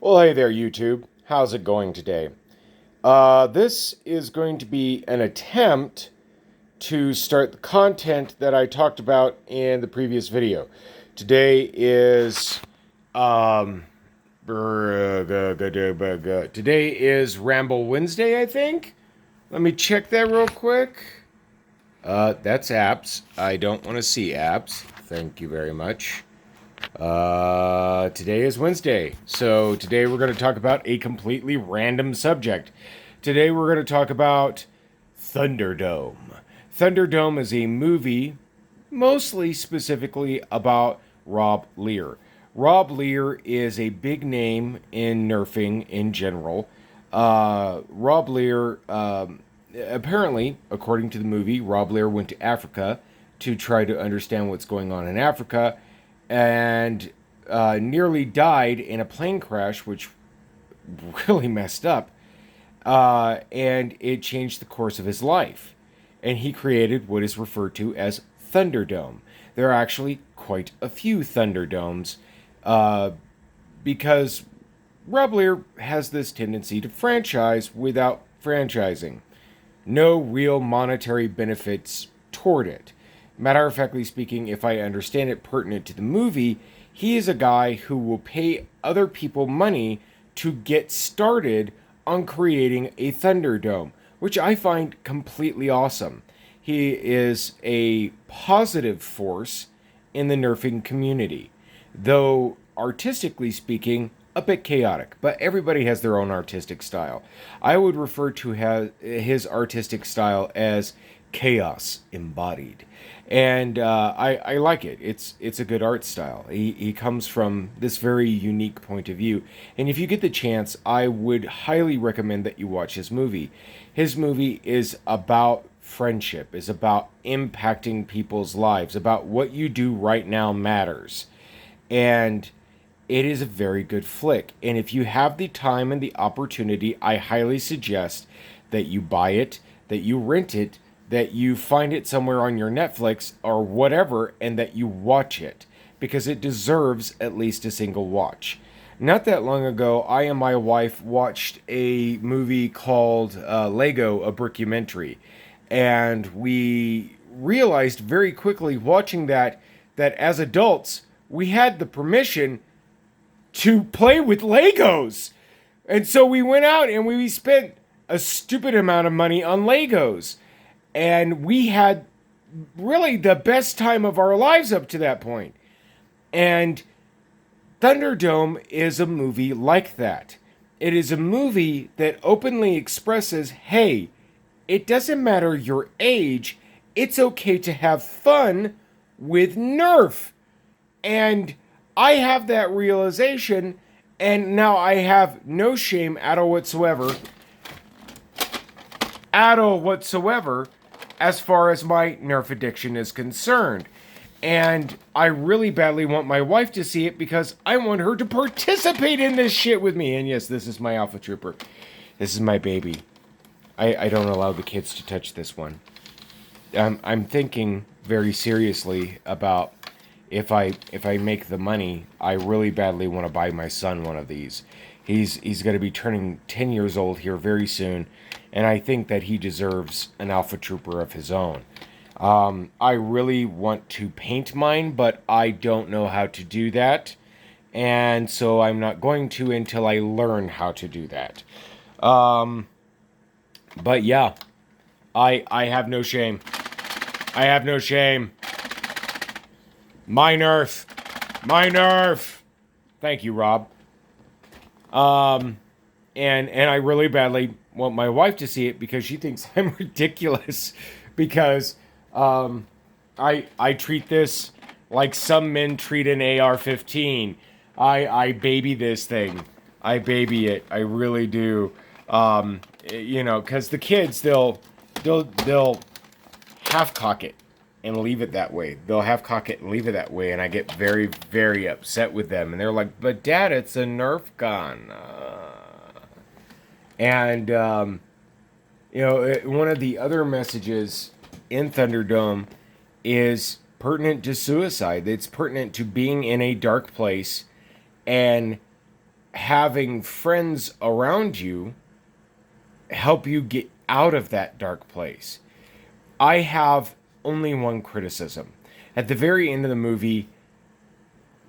Well, hey there, YouTube. How's it going today? This is going to be an attempt to start the content that I talked about in the previous video. Today is um, today is Ramble Wednesday, I think. Let me check that real quick. That's apps. I don't want to see apps. Thank you very much. Today is Wednesday, so today we're going to talk about a completely random subject. Today we're going to talk about Thunderdome. Thunderdome is a movie mostly specifically about Rob Lear. Rob Lear is a big name in nerfing in general. Rob Lear, apparently, according to the movie, Rob Lear went to Africa to try to understand what's going on in Africa and nearly died in a plane crash, which really messed up. And it changed the course of his life. And he created what is referred to as Thunderdome. There are actually quite a few Thunderdomes because Rob Lear has this tendency to franchise without franchising. No real monetary benefits toward it. Matter of factly speaking, if I understand it pertinent to the movie, he is a guy who will pay other people money to get started on creating a Thunderdome, which I find completely awesome. He is a positive force in the nerfing community, though artistically speaking, a bit chaotic, but everybody has their own artistic style. I would refer to his artistic style as chaos embodied, and I like it. It's a good art style. He comes from this very unique point of view, and if you get the chance, I would highly recommend that you watch his movie. His movie is about friendship, is about impacting people's lives, about what you do right now matters, and it is a very good flick. And if you have the time and the opportunity, I highly suggest that you buy it, that you rent it, that you find it somewhere on your Netflix or whatever, and that you watch it because it deserves at least a single watch. Not that long ago, I and my wife watched a movie called Lego, a Brickumentary. And we realized very quickly watching that as adults, we had the permission to play with Legos. And so we went out and we spent a stupid amount of money on Legos. And we had really the best time of our lives up to that point. And Thunderdome is a movie like that. It is a movie that openly expresses, hey, it doesn't matter your age, it's okay to have fun with Nerf. And I have that realization, and now I have no shame at all whatsoever, as far as my Nerf addiction is concerned. And I really badly want my wife to see it because I want her to participate in this shit with me. And yes, this is my Alpha Trooper. This is my baby. I don't allow the kids to touch this one. I'm thinking very seriously about if I make the money, I really badly want to buy my son one of these. He's going to be turning 10 years old here very soon, and I think that he deserves an Alpha Trooper of his own. I really want to paint mine, but I don't know how to do that, and so I'm not going to until I learn how to do that. But yeah, I have no shame. I have no shame. My Nerf. My Nerf. Thank you, Rob. And I really badly want my wife to see it because she thinks I'm ridiculous because I treat this like some men treat an AR-15. I baby this thing. I baby it. I really do. Because the kids they'll half cock it and leave it that way. They'll half cock it and leave it that way, and I get very, very upset with them. And they're like, "But Dad, it's a Nerf gun." And one of the other messages in Thunderdome is pertinent to suicide. It's pertinent to being in a dark place and having friends around you help you get out of that dark place. I have only one criticism. At the very end of the movie,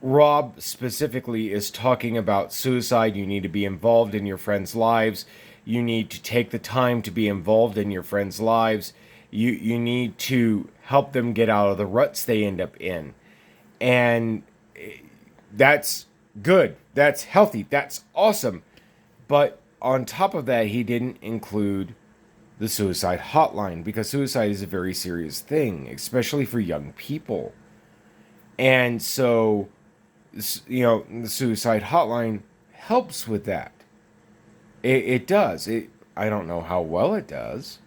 Rob specifically is talking about suicide. You need to be involved in your friends' lives. You need to take the time to be involved in your friends' lives. You need to help them get out of the ruts they end up in. And that's good. That's healthy. That's awesome. But on top of that, he didn't include the suicide hotline, because suicide is a very serious thing, especially for young people. And so, the suicide hotline helps with that. It does. I don't know how well it does.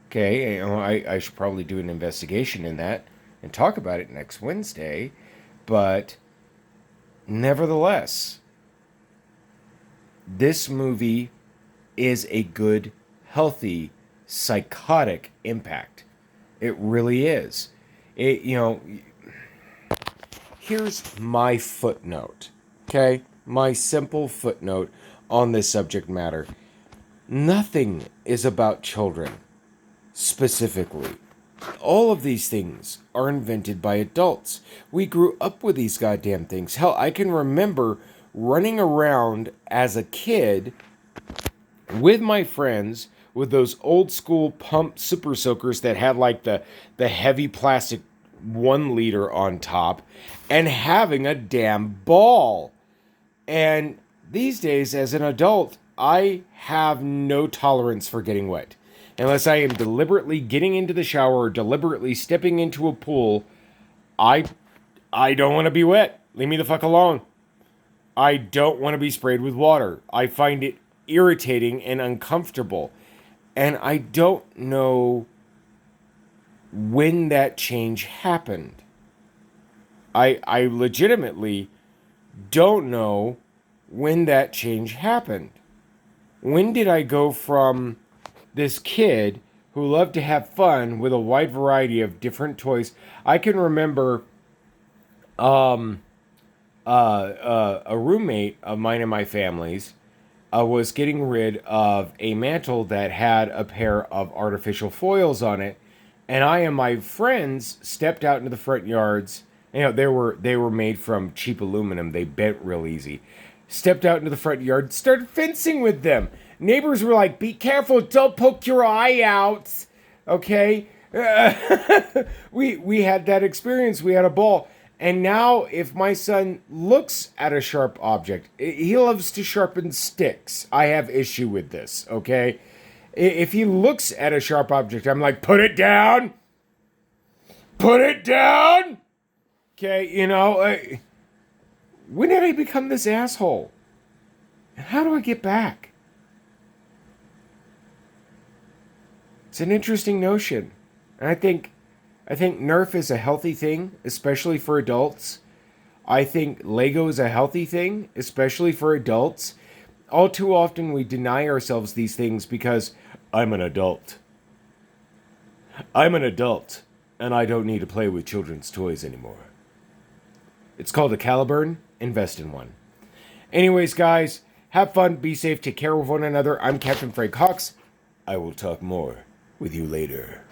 Okay, I should probably do an investigation in that and talk about it next Wednesday. But nevertheless, this movie is a good, healthy, psychotic impact. It really is. Here's my footnote, okay? My simple footnote on this subject matter. Nothing is about children, specifically. All of these things are invented by adults. We grew up with these goddamn things. Hell, I can remember running around as a kid with my friends with those old school pump super soakers that had like the heavy plastic 1 liter on top, and having a damn ball. And these days, as an adult, I have no tolerance for getting wet. Unless I am deliberately getting into the shower or deliberately stepping into a pool, I don't want to be wet. Leave me the fuck alone. I don't want to be sprayed with water. I find it irritating and uncomfortable. And I don't know when that change happened. I legitimately don't know when that change happened. When did I go from this kid who loved to have fun with a wide variety of different toys? I can remember a roommate of mine and my family's was getting rid of a mantle that had a pair of artificial foils on it. And I and my friends stepped out into the front yards. They were made from cheap aluminum. They bent real easy. Stepped out into the front yard, started fencing with them. Neighbors were like, "Be careful, don't poke your eye out." Okay? We had that experience. We had a ball. And now if my son looks at a sharp object, he loves to sharpen sticks. I have issue with this, okay? If he looks at a sharp object, I'm like, put it down. Put it down. Okay, when did I become this asshole? And how do I get back? It's an interesting notion. And I think Nerf is a healthy thing, especially for adults. I think Lego is a healthy thing, especially for adults. All too often we deny ourselves these things because I'm an adult. I'm an adult, and I don't need to play with children's toys anymore. It's called a Caliburn. Invest in one. Anyways, guys, have fun, be safe, take care of one another. I'm Captain Frank Hawks. I will talk more with you later.